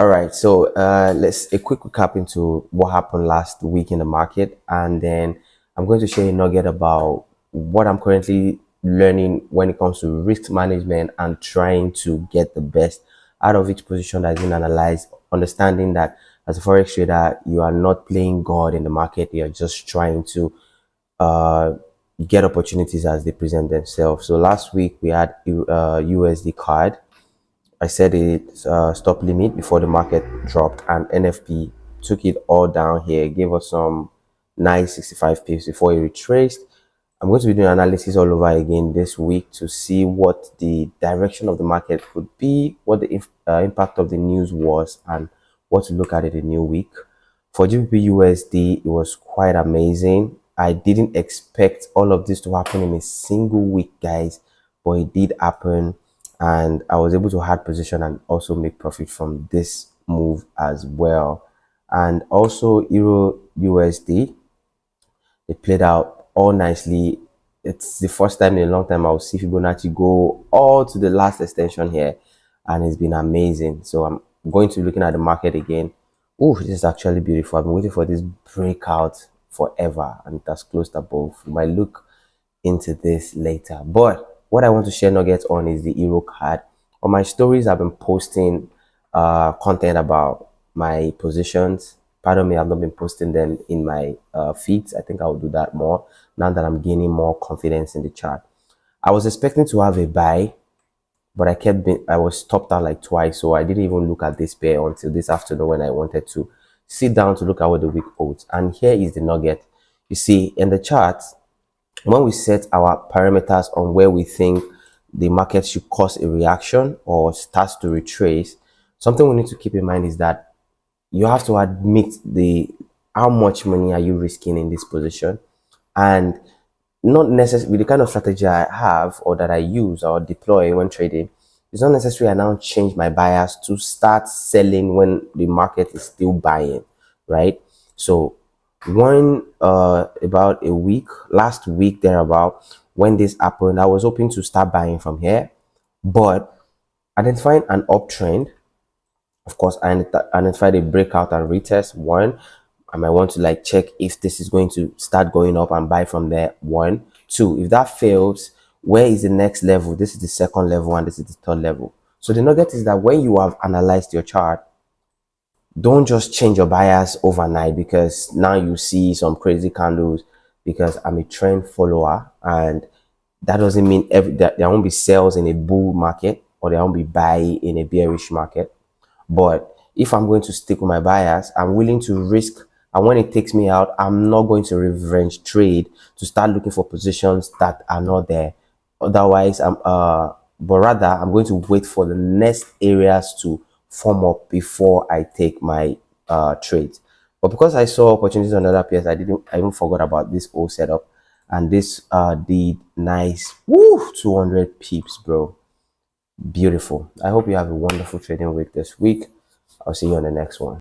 All right, so let's a quick recap into what happened last week in the market, and then I'm going to share a nugget about what I'm currently learning when it comes to risk management and trying to get the best out of each position that's been analyzed. Understanding that as a forex trader, you are not playing God in the market; you're just trying to uh, get opportunities as they present themselves. So last week we had USD card. I set a stop limit before the market dropped, and NFP took it all down here, gave us some nice 65 pips before it retraced. I'm going to be doing analysis all over again this week to see what the direction of the market could be, what the impact of the news was, and what to look at in the new week. For GBP USD, it was quite amazing. I didn't expect all of this to happen in a single week, guys, but it did happen, and I was able to hard position and also make profit from this move as well. And also Euro USD, it played out all nicely. It's the first time in a long time I'll see Fibonacci go all to the last extension here, and it's been amazing. So I'm going to be looking at the market again. Oh, this is actually beautiful. I've been waiting for this breakout forever, and it has closed above. We might look into this later, but what I want to share nuggets on is the Euro card. On my stories, I've been posting content about my positions. Pardon me, I've not been posting them in my feeds. I think I'll do that more now that I'm gaining more confidence in the chart. I was expecting to have a buy, but I was stopped out like twice, so I didn't even look at this pair until this afternoon when I wanted to sit down to look at what the week holds. And here is the nugget. You see, in the chart, when we set our parameters on where we think the market should cause a reaction or starts to retrace, something we need to keep in mind is that you have to admit the how much money are you risking in this position, and not necessarily the kind of strategy I have or that I use or deploy when trading. It's not necessarily I now change my bias to start selling when the market is still buying, right? So when about a week, last week thereabout, when this happened, I was hoping to start buying from here, but identifying an uptrend, of course, I identified a breakout and retest. One, I might want to like check if this is going to start going up and buy from there. One, two, if that fails, where is the next level? This is the second level and this is the third level. So the nugget is that when you have analyzed your chart, don't just change your bias overnight because now you see some crazy candles, because I'm a trend follower, and that doesn't mean that there won't be sales in a bull market or there won't be buy in a bearish market. But if I'm going to stick with my bias, I'm willing to risk, and when it takes me out, I'm not going to revenge trade to start looking for positions that are not there. Otherwise, but rather I'm going to wait for the next areas to form up before I take my trades. But because I saw opportunities on other pairs, I even forgot about this whole setup, and this did nice. Woo, 200 pips, bro. Beautiful. I hope you have a wonderful trading week this week. I'll see you on the next one.